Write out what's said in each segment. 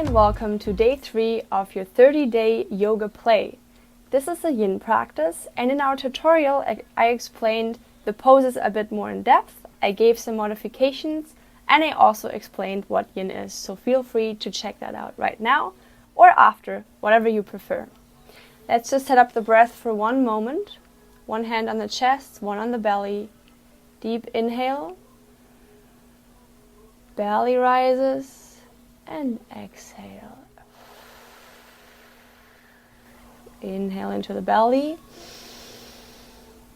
and welcome to day 3 of your 30-day yoga play. This is a yin practice, and in our tutorial I explained the poses a bit more in depth, I gave some modifications, and I also explained what yin is, so feel free to check that out right now or after, whatever you prefer. Let's just set up the breath for one moment. One hand on the chest, one on the belly. Deep inhale. Belly rises and exhale. Inhale into the belly.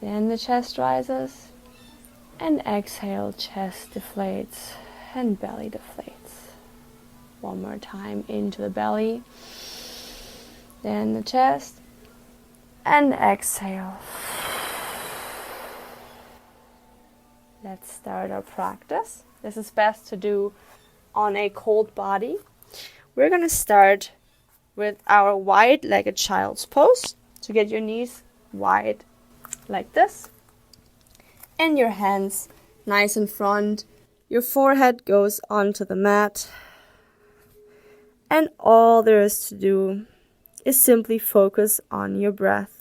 Then the chest rises. And exhale, chest deflates and belly deflates. One more time into the belly. Then the chest. And exhale. Let's start our practice. This is best to do on a cold body. We're going to start with our wide-legged child's pose. So get your knees wide like this. And your hands nice in front. Your forehead goes onto the mat. And all there is to do is simply focus on your breath.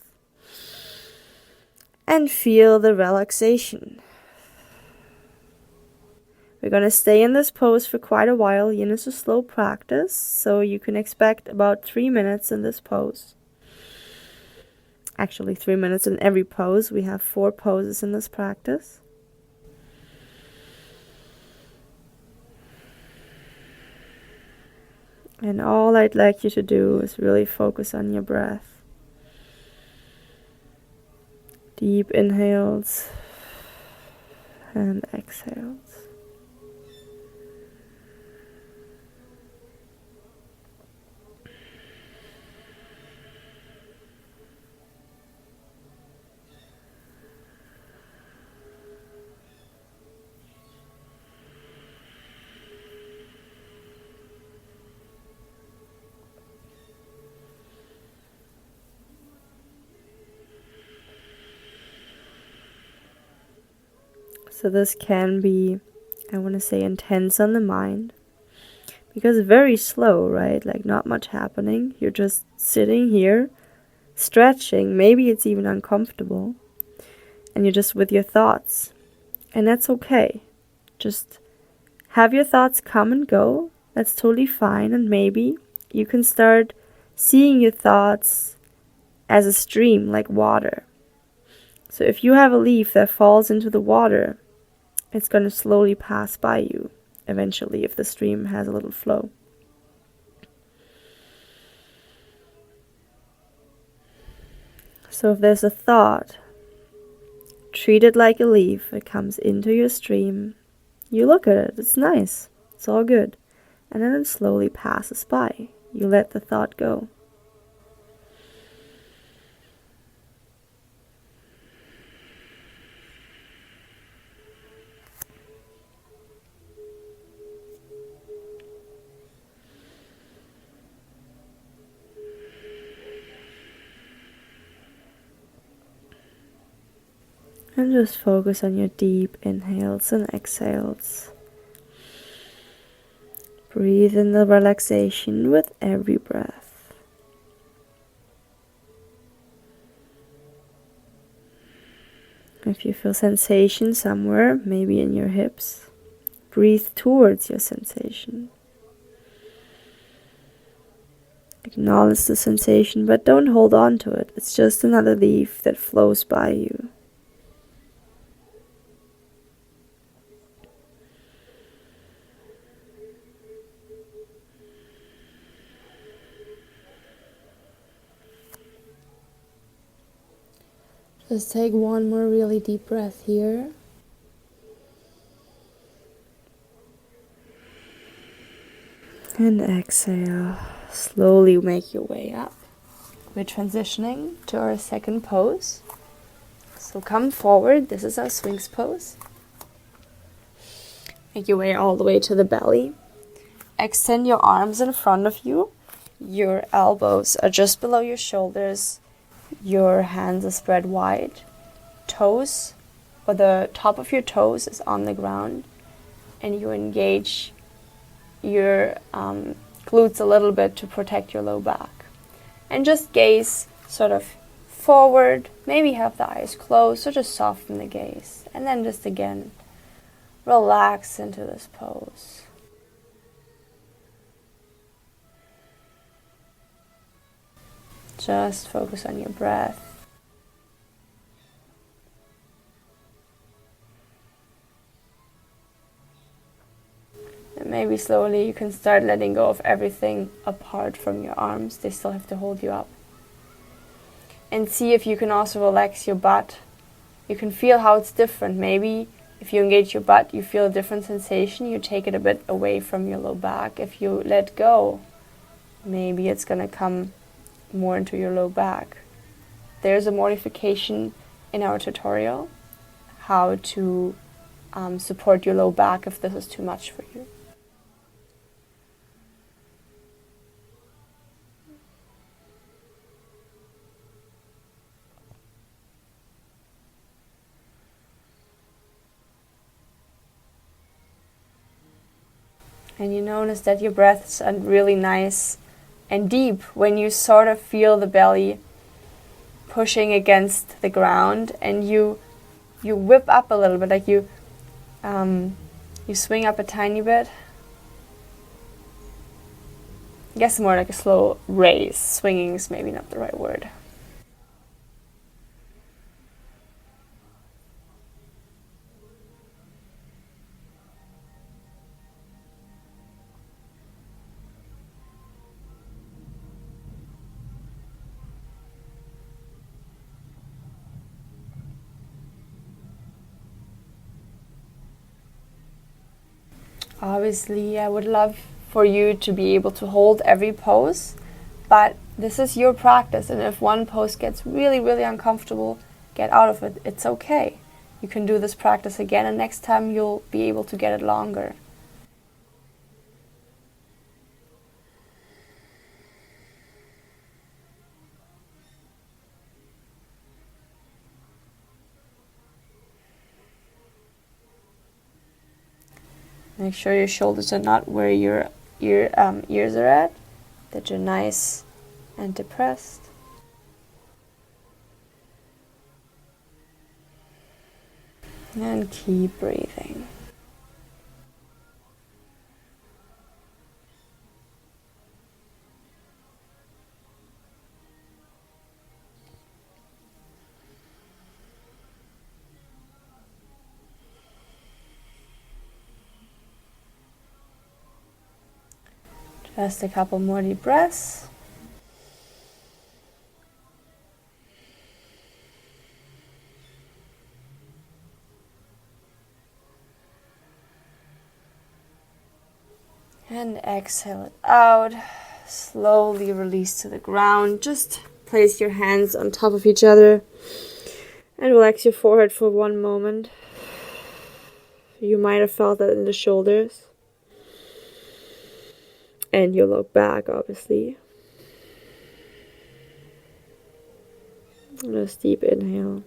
And feel the relaxation. We're going to stay in this pose for quite a while. Yin is a slow practice, so you can expect about 3 minutes in this pose. Actually, 3 minutes in every pose. We have 4 poses in this practice. And all I'd like you to do is really focus on your breath. Deep inhales and exhales. So this can be, I want to say, intense on the mind. Because it's very slow, right? Like not much happening. You're just sitting here, stretching. Maybe it's even uncomfortable. And you're just with your thoughts. And that's okay. Just have your thoughts come and go. That's totally fine. And maybe you can start seeing your thoughts as a stream, like water. So if you have a leaf that falls into the water, it's going to slowly pass by you, eventually, if the stream has a little flow. So if there's a thought, treat it like a leaf. It comes into your stream. You look at it. It's nice. It's all good. And then it slowly passes by. You let the thought go. And just focus on your deep inhales and exhales. Breathe in the relaxation with every breath. If you feel sensation somewhere, maybe in your hips, breathe towards your sensation. Acknowledge the sensation, but don't hold on to it. It's just another leaf that flows by you. Just take one more really deep breath here. And exhale. Slowly make your way up. We're transitioning to our second pose. So come forward. This is our Sphinx pose. Make your way all the way to the belly. Extend your arms in front of you. Your elbows are just below your shoulders. Your hands are spread wide. Toes, or the top of your toes is on the ground. And you engage your glutes a little bit to protect your low back. And just gaze sort of forward, maybe have the eyes closed, so just soften the gaze. And then just again, relax into this pose. Just focus on your breath. And maybe slowly you can start letting go of everything apart from your arms. They still have to hold you up. And see if you can also relax your butt. You can feel how it's different. Maybe if you engage your butt, you feel a different sensation. You take it a bit away from your low back. If you let go, maybe it's going to come more into your low back. There's a modification in our tutorial, how to support your low back if this is too much for you. And you notice that your breaths are really nice and deep when you sort of feel the belly pushing against the ground, and you whip up a little bit, like you swing up a tiny bit. I guess more like a slow raise. Swinging is maybe not the right word. Obviously, I would love for you to be able to hold every pose, but this is your practice, and if one pose gets really, really uncomfortable, get out of it. It's okay. You can do this practice again, and next time you'll be able to get it longer. Make sure your shoulders are not where your ears are at, that you're nice and depressed. And keep breathing. Just a couple more deep breaths. And exhale it out. Slowly release to the ground. Just place your hands on top of each other and relax your forehead for one moment. You might have felt that in the shoulders. And your low back, obviously. Just deep inhale.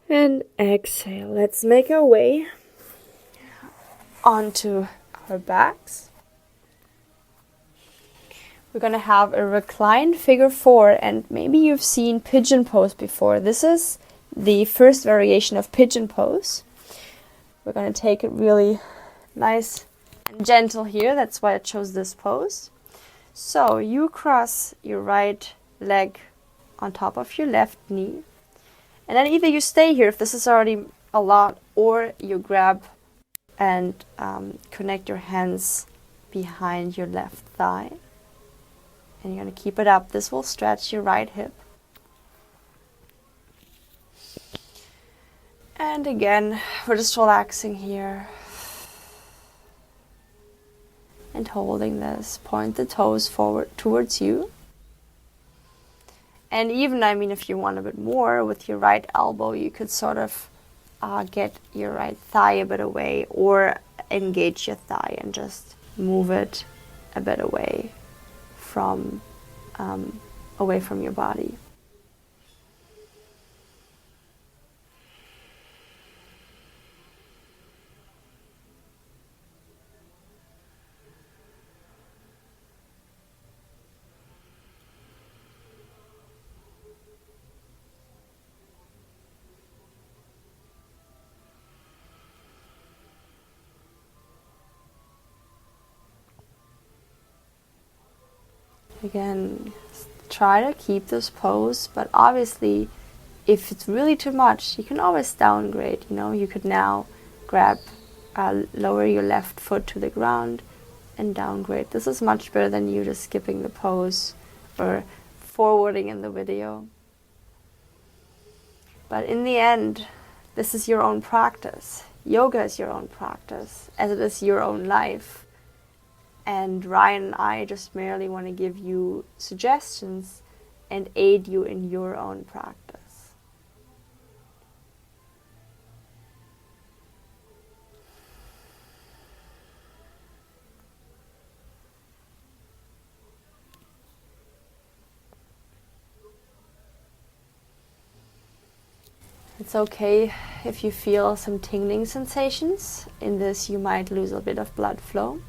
And exhale. Let's make our way onto our backs. We're going to have a reclined figure 4, and maybe you've seen Pigeon Pose before. This is the first variation of Pigeon Pose. We're going to take it really nice and gentle here. That's why I chose this pose. So you cross your right leg on top of your left knee, and then either you stay here if this is already a lot, or you grab and connect your hands behind your left thigh, and you're going to keep it up. This will stretch your right hip. And again, we're just relaxing here and holding this. Point the toes forward towards you. And even, if you want a bit more, with your right elbow, you could sort of get your right thigh a bit away, or engage your thigh and just move it a bit away from your body. Again, try to keep this pose, but obviously if it's really too much, you can always downgrade. You could now lower your left foot to the ground and downgrade. This is much better than you just skipping the pose or forwarding in the video. But in the end, this is your own practice. Yoga is your own practice, as it is your own life. And Ryan and I just merely want to give you suggestions and aid you in your own practice. It's okay if you feel some tingling sensations. In this, you might lose a bit of blood flow.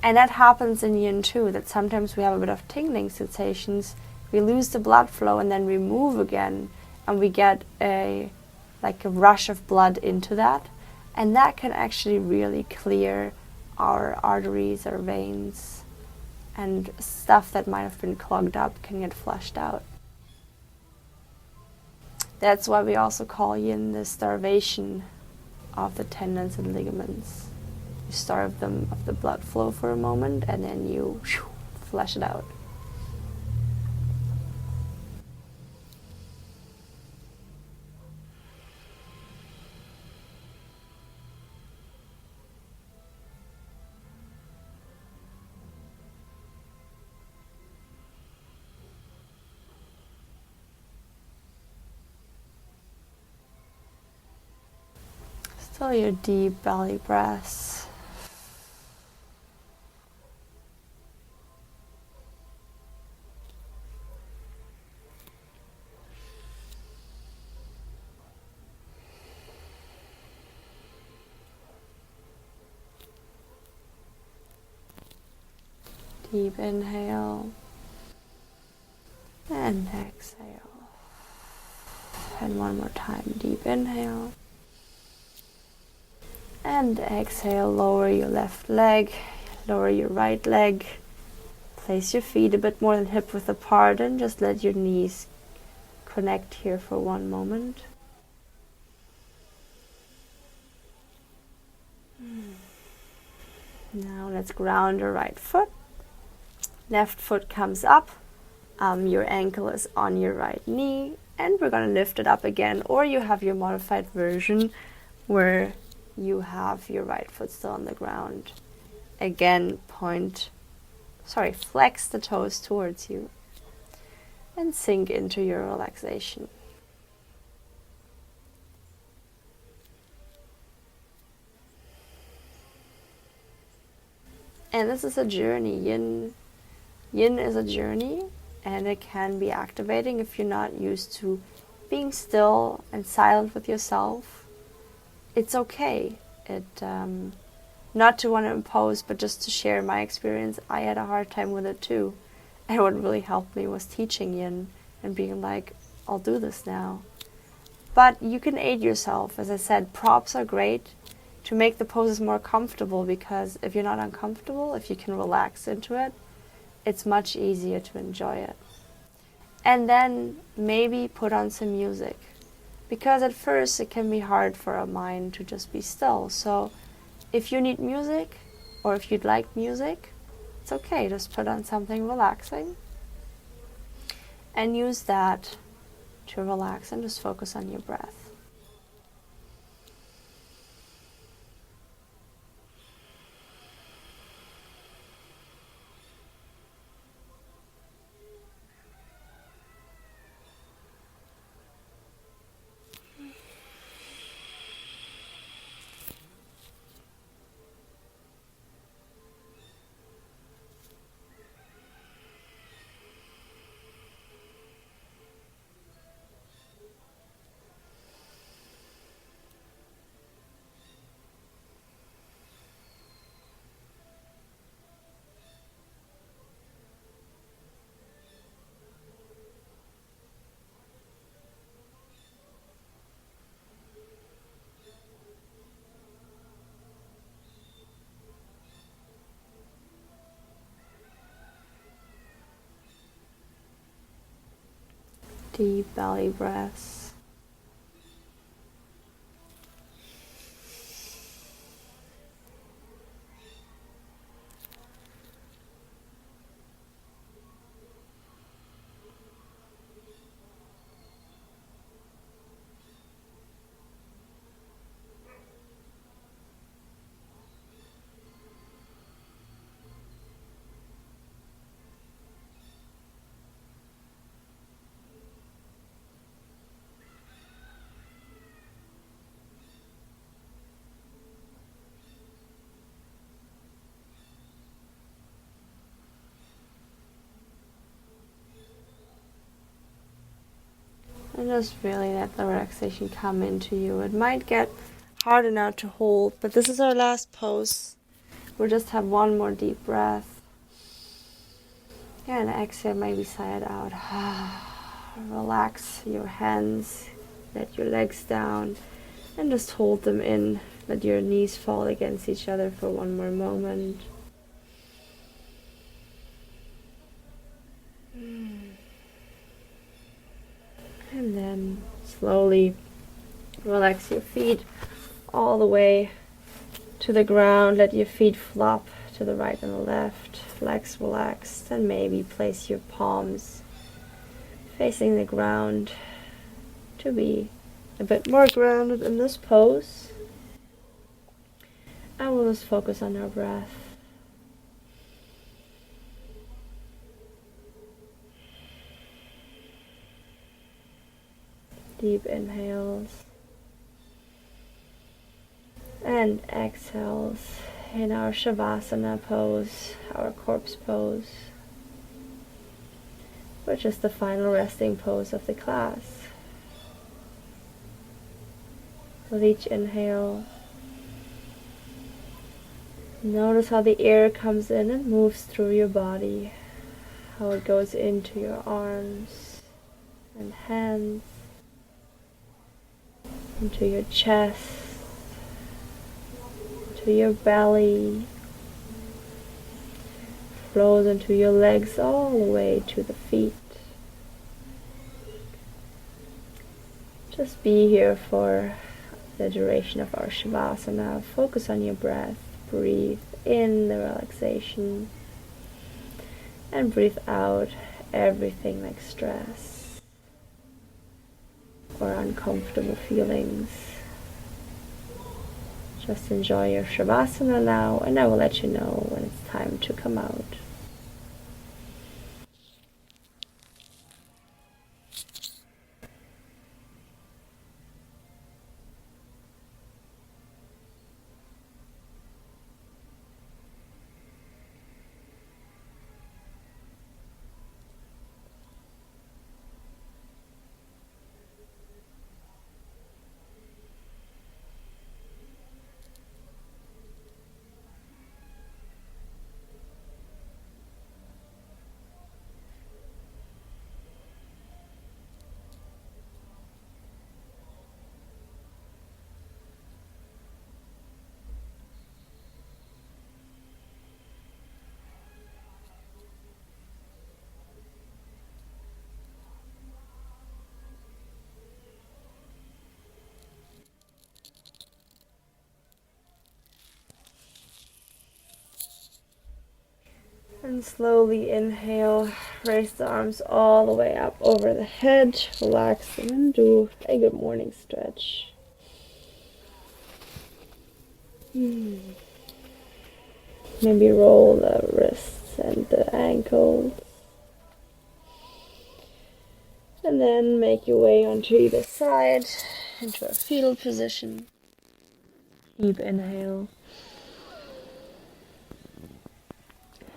And that happens in Yin too, that sometimes we have a bit of tingling sensations, we lose the blood flow and then we move again and we get a rush of blood into that. And that can actually really clear our arteries, our veins, and stuff that might have been clogged up can get flushed out. That's why we also call Yin the starvation of the tendons and ligaments. You starve them of the blood flow for a moment and then you flush it out. Still your deep belly breaths. Deep inhale and exhale. And one more time, deep inhale. And exhale, lower your left leg, lower your right leg. Place your feet a bit more than hip width apart and just let your knees connect here for one moment. Now let's ground your right foot. Left foot comes up. Your ankle is on your right knee. And we're going to lift it up again. Or you have your modified version where you have your right foot still on the ground. Again, flex the toes towards you. And sink into your relaxation. And this is a journey. Yin is a journey, and it can be activating if you're not used to being still and silent with yourself. It's okay. Not to want to impose, but just to share my experience. I had a hard time with it too. And what really helped me was teaching Yin and being like, I'll do this now. But you can aid yourself. As I said, props are great to make the poses more comfortable, because if you're not uncomfortable, if you can relax into it, it's much easier to enjoy it. And then maybe put on some music, because at first it can be hard for a mind to just be still. So if you need music, or if you'd like music, it's okay, just put on something relaxing and use that to relax and just focus on your breath. Deep belly breaths. And just really let the relaxation come into you. It might get harder now to hold, but this is our last pose. We'll just have one more deep breath. And exhale, maybe sigh it out. Relax your hands, let your legs down, and just hold them in. Let your knees fall against each other for one more moment. And then slowly relax your feet all the way to the ground. Let your feet flop to the right and the left. Legs relaxed, and maybe place your palms facing the ground to be a bit more grounded in this pose. And we'll just focus on our breath. Deep inhales and exhales in our Shavasana pose, our corpse pose, which is the final resting pose of the class. With each inhale, notice how the air comes in and moves through your body, how it goes into your arms and hands, into your chest, to your belly, flows into your legs all the way to the feet. Just be here for the duration of our Shavasana. Focus on your breath. Breathe in the relaxation and breathe out everything like stress or uncomfortable feelings. Just enjoy your Shavasana now, and I will let you know when it's time to come out. And slowly inhale, raise the arms all the way up over the head, relax them, and do a good morning stretch. Maybe roll the wrists and the ankles. And then make your way onto either side into a fetal position. Deep inhale.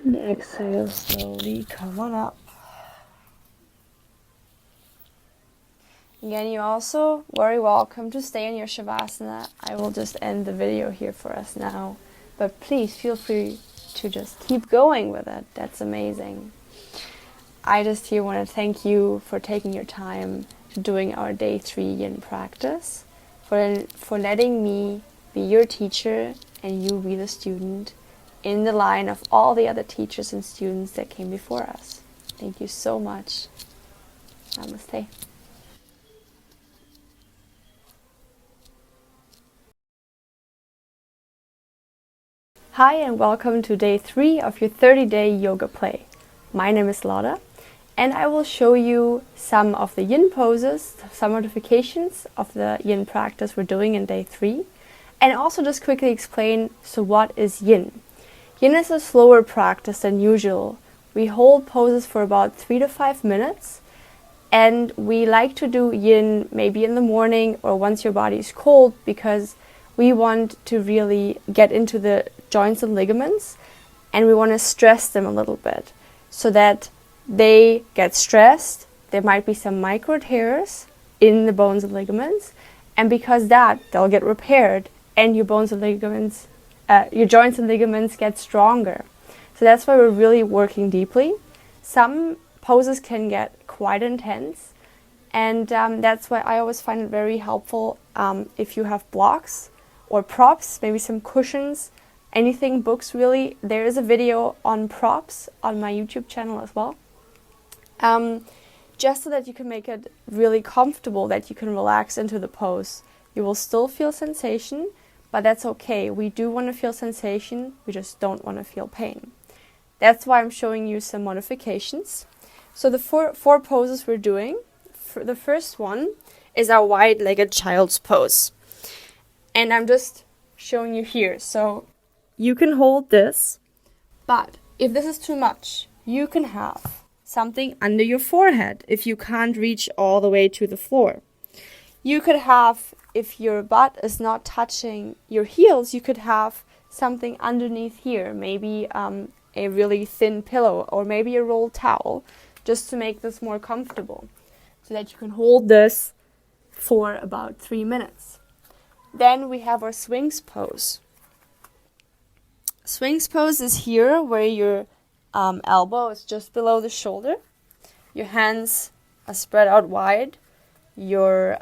And exhale slowly, come on up. Again, you're also very welcome to stay in your Shavasana. I will just end the video here for us now. But please feel free to just keep going with it. That's amazing. I just here want to thank you for taking your time to doing our day 3 Yin practice, for letting me be your teacher and you be the student in the line of all the other teachers and students that came before us. Thank you so much. Namaste. Hi and welcome to day 3 of your 30-day yoga play. My name is Lotta and I will show you some of the yin poses, some modifications of the yin practice we're doing in day 3, and also just quickly explain, so what is yin? Yin is a slower practice than usual. We hold poses for about 3 to 5 minutes, and we like to do yin maybe in the morning or once your body is cold, because we want to really get into the joints and ligaments, and we want to stress them a little bit so that they get stressed. There might be some micro tears in the bones and ligaments, and because that, they'll get repaired and your bones and ligaments, your joints and ligaments get stronger. So that's why we're really working deeply. Some poses can get quite intense, and that's why I always find it very helpful if you have blocks or props, maybe some cushions, anything, books really. There is a video on props on my YouTube channel as well. Just so that you can make it really comfortable, that you can relax into the pose. You will still feel sensation, but that's okay. We do want to feel sensation, we just don't want to feel pain. That's why I'm showing you some modifications. So the four poses we're doing, the first one is our wide-legged child's pose. And I'm just showing you here. So you can hold this, but if this is too much, you can have something under your forehead if you can't reach all the way to the floor. You could have, if your butt is not touching your heels, you could have something underneath here, maybe a really thin pillow or maybe a rolled towel, just to make this more comfortable, so that you can hold this for about 3 minutes. Then we have our swings pose. Swings pose is here where your elbow is just below the shoulder. Your hands are spread out wide. Your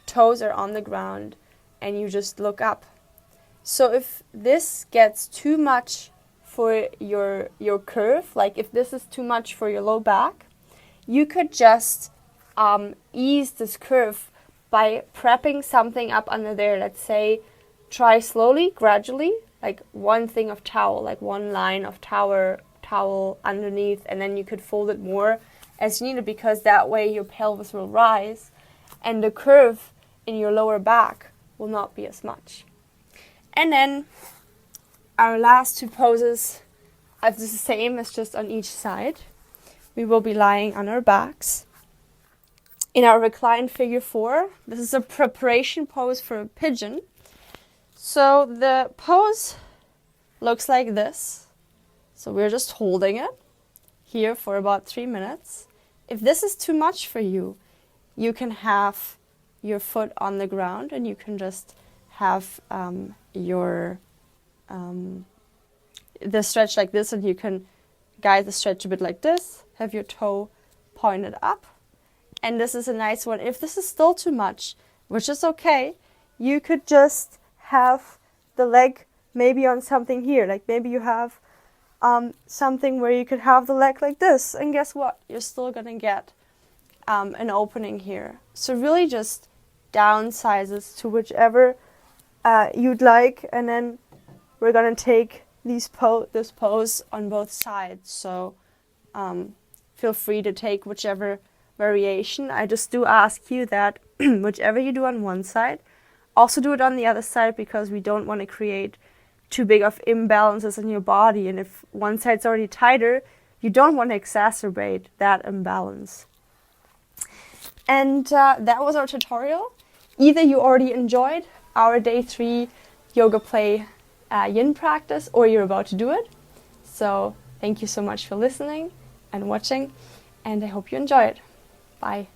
toes are on the ground and you just look up. So if this gets too much for your curve, like if this is too much for your low back, you could just ease this curve by prepping something up under there. Let's say try slowly, gradually, like one thing of towel, like one line of towel underneath, and then you could fold it more as needed, because that way your pelvis will rise and the curve in your lower back will not be as much. And then our last 2 poses are the same as just on each side. We will be lying on our backs in our reclined figure 4. This is a preparation pose for a pigeon. So the pose looks like this. So we're just holding it here for about 3 minutes. If this is too much for you, you can have your foot on the ground and you can just have the stretch like this, and you can guide the stretch a bit like this, have your toe pointed up. And this is a nice one. If this is still too much, which is okay, you could just have the leg maybe on something here. Like maybe you have something where you could have the leg like this, and guess what? You're still going to get an opening here. So really just downsizes to whichever you'd like, and then we're going to take this pose on both sides. So feel free to take whichever variation. I just do ask you that whichever you do on one side, also do it on the other side, because we don't want to create too big of imbalances in your body. And if one side's already tighter, you don't want to exacerbate that imbalance. And that was our tutorial. Either you already enjoyed our day 3 yoga play yin practice, or you're about to do it. So thank you so much for listening and watching, and I hope you enjoy it. Bye.